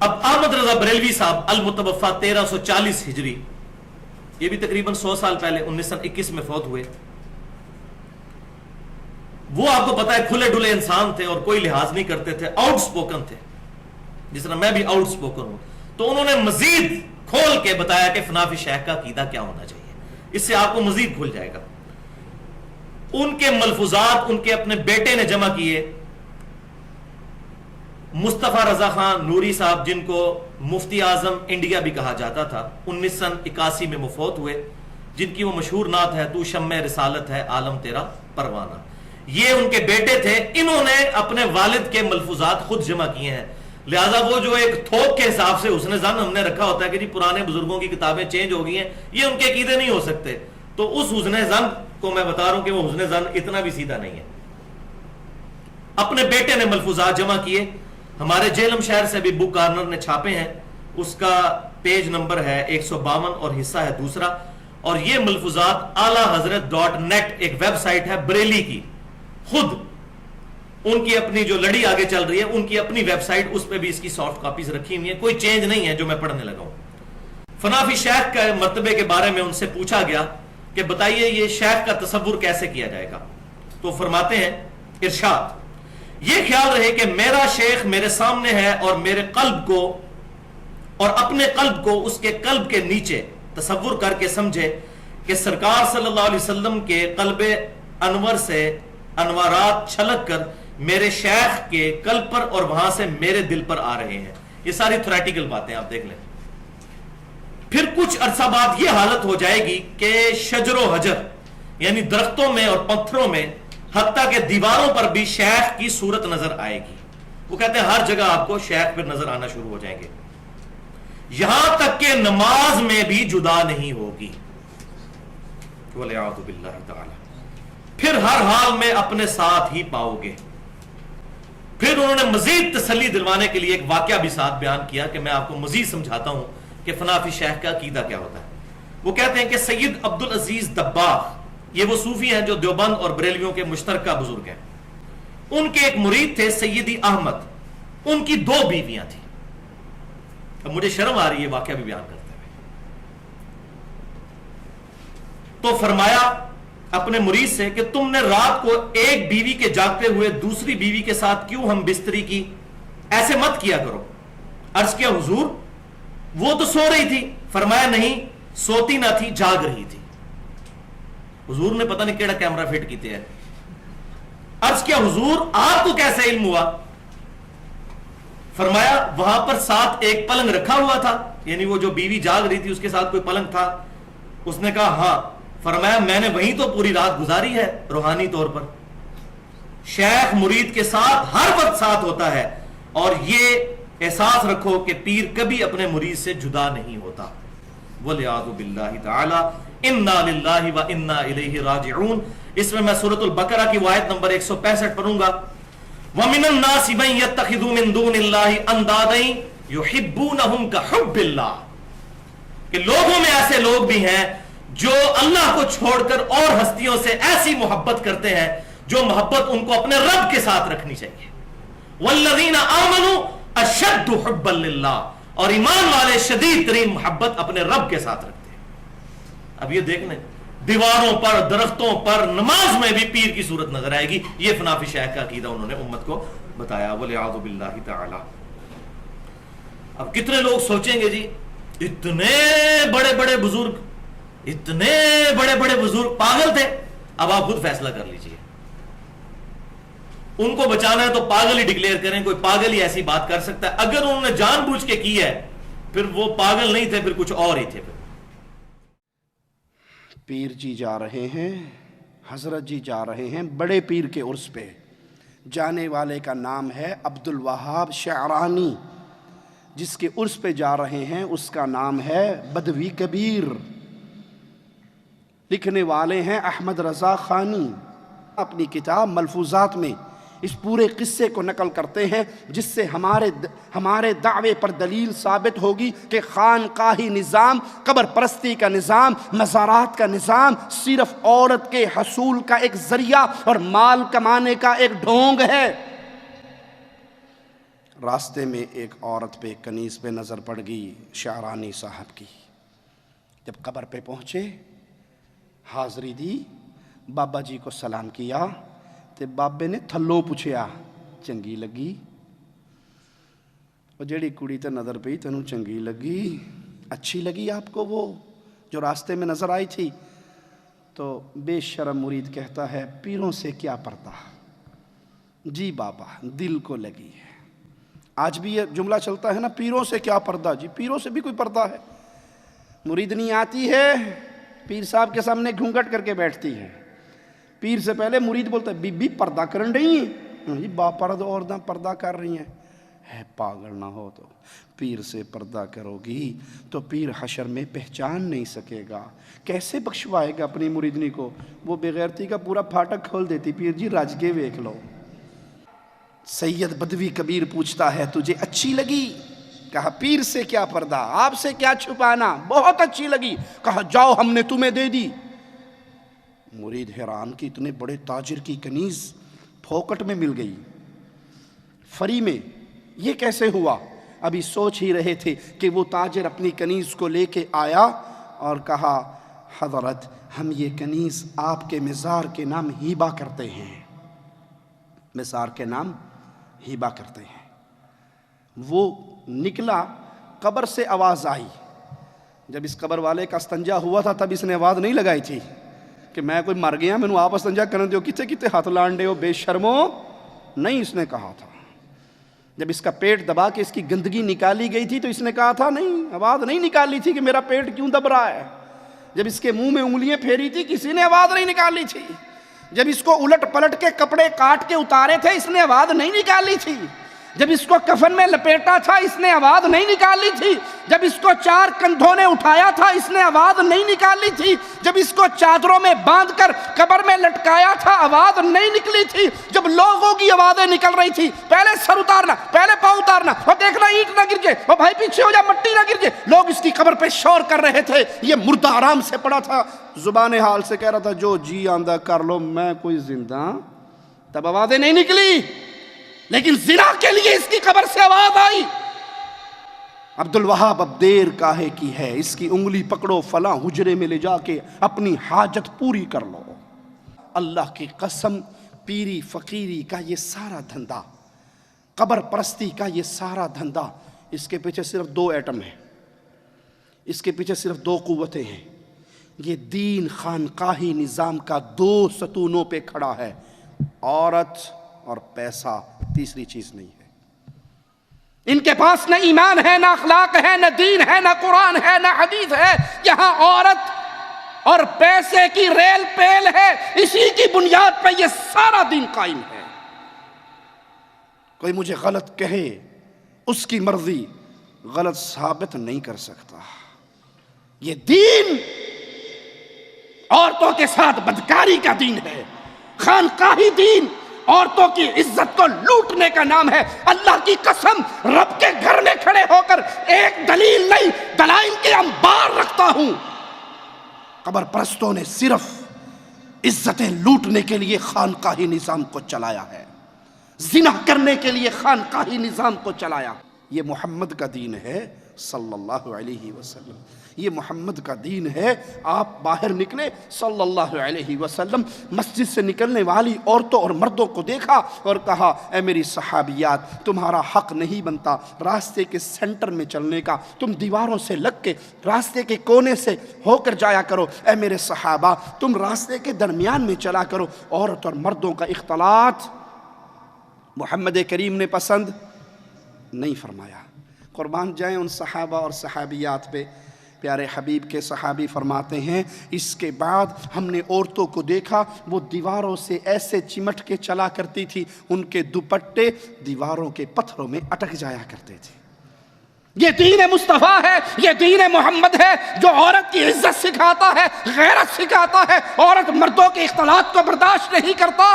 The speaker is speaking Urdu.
اب احمد رضا بریلوی صاحب المتوفا 1340 ہجری، یہ بھی تقریباً 100 سال پہلے 1921 میں فوت ہوئے. وہ آپ کو پتا ہے کھلے ڈلے انسان تھے اور کوئی لحاظ نہیں کرتے تھے، آؤٹ سپوکن تھے، جس طرح میں بھی آؤٹ سپوکن ہوں. تو انہوں نے مزید کھول کے بتایا کہ فنا فی شیخ کا عقیدہ کیا ہونا چاہیے. اس سے آپ کو مزید کھل جائے گا. ان کے ملفوظات ان کے اپنے بیٹے نے جمع کیے، مصطفیٰ رضا خان نوری صاحب، جن کو مفتی اعظم انڈیا بھی کہا جاتا تھا، 1981 میں مفوت ہوئے، جن کی وہ مشہور نعت ہے تو شمع رسالت ہے عالم تیرا پروانہ. یہ ان کے بیٹے تھے. انہوں نے اپنے والد کے ملفوظات خود جمع کیے ہیں. لہذا وہ جو ایک تھوک کے حساب سے حسن ظن ہم نے رکھا ہوتا ہے کہ جی پرانے بزرگوں کی کتابیں چینج ہو گئی ہیں، یہ ان کے عقیدے نہیں ہو سکتے. تو اس حسن ظن کو میں بتا رہا ہوں کہ وہ حسن ظن اتنا بھی سیدھا نہیں ہے. اپنے بیٹے نے ملفوظات جمع کیے. ہمارے جہلم شہر سے بھی بک کارنر نے چھاپے ہیں. اس کا پیج نمبر ہے 152 اور حصہ ہے دوسرا. اور یہ ملفوظات اعلی حضرت .net ایک ویب سائٹ ہے بریلی کی، خود ان کی اپنی جو لڑی آگے چل رہی ہے ان کی اپنی ویب سائٹ، اس پہ بھی اس کی سافٹ کاپیز رکھی ہوئی ہیں. کوئی چینج نہیں ہے جو میں پڑھنے لگا ہوں. فنا فی شیخ کے مرتبے کے بارے میں ان سے پوچھا گیا کہ بتائیے یہ شیخ کا تصور کیسے کیا جائے گا. تو فرماتے ہیں ارشاد، یہ خیال رہے کہ میرا شیخ میرے سامنے ہے اور میرے قلب کو اور اپنے قلب کو اس کے قلب کے نیچے تصور کر کے سمجھے کہ سرکار صلی اللہ علیہ وسلم کے قلب انور سے انوارات چھلک کر میرے شیخ کے قلب پر اور وہاں سے میرے دل پر آ رہے ہیں. یہ ساری تھریٹیکل باتیں آپ دیکھ لیں. پھر کچھ عرصہ بعد یہ حالت ہو جائے گی کہ شجر و حجر یعنی درختوں میں اور پتھروں میں حتیٰ کہ دیواروں پر بھی شیخ کی صورت نظر آئے گی. وہ کہتے ہیں ہر جگہ آپ کو شیخ پھر نظر آنا شروع ہو جائیں گے، یہاں تک کہ نماز میں بھی جدا نہیں ہوگی. وَلِعَوْذُ بِاللَّهِ تَعَالَى. پھر ہر حال میں اپنے ساتھ ہی پاؤ گے. پھر انہوں نے مزید تسلی دلوانے کے لیے ایک واقعہ بھی ساتھ بیان کیا کہ میں آپ کو مزید سمجھاتا ہوں کہ فنا فی شیخ کا عقیدہ کیا ہوتا ہے. وہ کہتے ہیں کہ سید عبدالعزیز دباغ، یہ وہ صوفی ہیں جو دیوبند اور بریلویوں کے مشترکہ بزرگ ہیں. ان کے ایک مرید تھے سیدی احمد. ان کی 2 بیویاں تھیں. اب مجھے شرم آ رہی ہے واقعہ بھی بیان کرتے ہوئے. تو فرمایا اپنے مرید سے کہ تم نے رات کو ایک بیوی کے جاگتے ہوئے دوسری بیوی کے ساتھ کیوں ہم بستری کی؟ ایسے مت کیا کرو. عرض کیا حضور وہ تو سو رہی تھی. فرمایا نہیں، سوتی نہ تھی، جاگ رہی تھی. حضور نے پتہ نہیں کیڑا کیمرہ فٹ کیتے ہیں. عرض کیا حضور آپ کو کیسے علم ہوا؟ فرمایا وہاں پر ساتھ ایک پلنگ رکھا ہوا تھا، یعنی وہ جو بیوی جاگ رہی تھی اس کے ساتھ کوئی پلنگ تھا. اس نے کہا ہاں. فرمایا میں نے وہیں تو پوری رات گزاری ہے روحانی طور پر. شیخ مرید کے ساتھ ہر وقت ساتھ ہوتا ہے، اور یہ احساس رکھو کہ پیر کبھی اپنے مرید سے جدا نہیں ہوتا. وَلِعَوْذُ بِاللَّهِ تَعَالَى اِنَّا لِلَّهِ وَإِنَّا إِلَيْهِ رَاجِعُونَ. اس میں سورۃ البقرہ کی آیت نمبر 165 پڑھوں گا. وَمِنَ النَّاسِ مَن يَتَّخِذُ مِن دُونِ اللَّهِ أَندَادًا يُحِبُّونَهُمْ كَحُبِّ اللَّهِ. کہ لوگوں میں ایسے لوگ بھی ہیں جو اللہ کو چھوڑ کر اور ہستیوں سے ایسی محبت کرتے ہیں جو محبت ان کو اپنے رب کے ساتھ رکھنی چاہیے. وَالَّذِينَ آمَنُوا أَشَدُّ حُبًّا لِلَّهِ. اور ایمان والے شدید ترین محبت اپنے رب کے ساتھ رکھتے ہیں. اب یہ دیکھ لیں دیواروں پر، درختوں پر، نماز میں بھی پیر کی صورت نظر آئے گی. یہ فنا فی شیخ کا عقیدہ انہوں نے امت کو بتایا. وَلِعَوْذُ بِاللَّهِ تَعَالَى. اب کتنے لوگ سوچیں گے جی اتنے بڑے بڑے بزرگ، اتنے بڑے بڑے بزرگ پاگل تھے. اب آپ خود فیصلہ کر لیجئے. ان کو بچانا ہے تو پاگل ہی ڈکلیئر کریں. کوئی پاگل ہی ایسی بات کر سکتا ہے. اگر انہوں نے جان بوجھ کے کی ہے پھر وہ پاگل نہیں تھے، پھر کچھ اور ہی تھے. پیر جی جا رہے ہیں، حضرت جی جا رہے ہیں بڑے پیر کے عرس پہ. جانے والے کا نام ہے عبدالوہاب شعرانی. جس کے عرس پہ جا رہے ہیں اس کا نام ہے بدوی کبیر. لکھنے والے ہیں احمد رضا خانی. اپنی کتاب ملفوظات میں اس پورے قصے کو نقل کرتے ہیں، جس سے ہمارے دعوے پر دلیل ثابت ہوگی کہ خانقاہی نظام، قبر پرستی کا نظام، مزارات کا نظام صرف عورت کے حصول کا ایک ذریعہ اور مال کمانے کا ایک ڈھونگ ہے. راستے میں ایک عورت پہ کنیز پہ نظر پڑ گئی شعرانی صاحب کی. جب قبر پہ پہنچے حاضری دی, بابا جی کو سلام کیا تے بابے نے تھلو پوچھیا چنگی لگی؟ اور جیڑی کڑی تے نظر پئی تینوں چنگی لگی, اچھی لگی آپ کو وہ جو راستے میں نظر آئی تھی؟ تو بے شرم مرید کہتا ہے پیروں سے کیا پردہ, جی بابا دل کو لگی ہے. آج بھی یہ جملہ چلتا ہے نا, پیروں سے کیا پردہ, جی پیروں سے بھی کوئی پردہ ہے. مریدنی آتی ہے پیر صاحب کے سامنے گھونگھٹ کر کے بیٹھتی ہے, پیر سے پہلے مرید بولتا ہے بی بی پردہ کرن رہی ہیں, جی با پرد عورتیں پردہ کر رہی ہیں. ہے پاگل نہ ہو تو پیر سے پردہ کرو گی تو پیر حشر میں پہچان نہیں سکے گا, کیسے بخشوائے گا اپنی مریدنی کو؟ وہ بغیرتی کا پورا پھاٹک کھول دیتی, پیر جی رج کے ویکھ لو. سید بدوی کبیر پوچھتا ہے تجھے اچھی لگی؟ کہا پیر سے کیا پردہ, آپ سے کیا چھپانا, بہت اچھی لگی. کہا جاؤ ہم نے تمہیں دے دی. مرید حیران کہ اتنے بڑے تاجر کی کنیز پھوکٹ میں مل گئی, فری میں, یہ کیسے ہوا؟ ابھی سوچ ہی رہے تھے کہ وہ تاجر اپنی کنیز کو لے کے آیا اور کہا حضرت ہم یہ کنیز آپ کے مزار کے نام ہیبہ کرتے ہیں, مزار کے نام ہیبہ کرتے ہیں. وہ نکلا, قبر سے آواز آئی. جب اس قبر والے کا استنجا ہوا تھا تب اس نے آواز نہیں لگائی تھی کہ میں کوئی مر گیا مینوں آپ استنجا کرن دیو, کتے کتے ہاتھ لانڈے ہو بے شرمو, نہیں اس نے کہا تھا. جب اس کا پیٹ دبا کے اس کی گندگی نکالی گئی تھی تو اس نے کہا تھا نہیں, آواز نہیں نکالی تھی کہ میرا پیٹ کیوں دب رہا ہے. جب اس کے منہ میں انگلیاں پھیری تھی کسی نے آواز نہیں نکالی تھی. جب اس کو الٹ پلٹ کے کپڑے کاٹ کے اتارے تھے اس نے آواز نہیں نکالی تھی. جب اس کو کفن میں لپیٹا تھا اس نے آواز نہیں نکالی تھی. جب اس کو 4 کندھوں نے اٹھایا تھا اس نے آواز نہیں نکالی تھی. جب اس کو چادروں میں باندھ کر قبر میں لٹکایا تھا آواز نہیں نکلی تھی. جب لوگوں کی آوازیں نکل رہی تھی, پہلے سر اتارنا, پہلے پاؤں اتارنا, اور دیکھنا اینٹ نہ گر جائے, اور بھائی پیچھے ہو جا مٹی نہ گر جائے, لوگ اس کی قبر پہ شور کر رہے تھے. یہ مردہ آرام سے پڑا تھا, زبان حال سے کہہ رہا تھا جو جی آندہ کر لو میں کوئی زندہ. تب آوازیں نہیں نکلی, لیکن زنا کے لیے اس کی قبر سے آواز آئی. عبدالوہاب اب دیر کاہے کی ہے, اس کی انگلی پکڑو فلاں حجرے میں لے جا کے اپنی حاجت پوری کر لو. اللہ کی قسم پیری فقیری کا یہ سارا دھندا, قبر پرستی کا یہ سارا دھندا, اس کے پیچھے صرف 2 ایٹم ہیں, اس کے پیچھے صرف 2 قوتیں ہیں. یہ دین خانقاہی نظام کا 2 ستونوں پہ کھڑا ہے, عورت اور پیسہ, تیسری چیز نہیں ہے. ان کے پاس نہ ایمان ہے, نہ اخلاق ہے, نہ دین ہے, نہ قرآن ہے, نہ حدیث ہے. یہاں عورت اور پیسے کی ریل پیل ہے, اسی کی بنیاد پہ یہ سارا دین قائم ہے. کوئی مجھے غلط کہے, اس کی مرضی, غلط ثابت نہیں کر سکتا. یہ دین عورتوں کے ساتھ بدکاری کا دین ہے, خانقاہی دین عورتوں کی عزت کو لوٹنے کا نام ہے. اللہ کی قسم رب کے گھر میں کھڑے ہو کر ایک دلیل نہیں دلائل کے انبار رکھتا ہوں. قبر پرستوں نے صرف عزتیں لوٹنے کے لیے خانقاہی نظام کو چلایا ہے, زنا کرنے کے لیے خانقاہی نظام کو چلایا. یہ محمد کا دین ہے صلی اللہ علیہ وسلم, یہ محمد کا دین ہے. آپ باہر نکلے صلی اللہ علیہ وسلم, مسجد سے نکلنے والی عورتوں اور مردوں کو دیکھا اور کہا اے میری صحابیات, تمہارا حق نہیں بنتا راستے کے سینٹر میں چلنے کا, تم دیواروں سے لگ کے راستے کے کونے سے ہو کر جایا کرو. اے میرے صحابہ تم راستے کے درمیان میں چلا کرو. عورت اور مردوں کا اختلاط محمد کریم نے پسند نہیں فرمایا. قربان جائیں ان صحابہ اور صحابیات پہ. پیارے حبیب کے صحابی فرماتے ہیں اس کے بعد ہم نے عورتوں کو دیکھا وہ دیواروں سے ایسے چمٹ کے چلا کرتی تھی, ان کے دوپٹے دیواروں کے پتھروں میں اٹک جایا کرتے تھے. یہ دین مصطفیٰ ہے, یہ دین محمد ہے جو عورت کی عزت سکھاتا ہے, غیرت سکھاتا ہے, عورت مردوں کے اختلاط کو برداشت نہیں کرتا.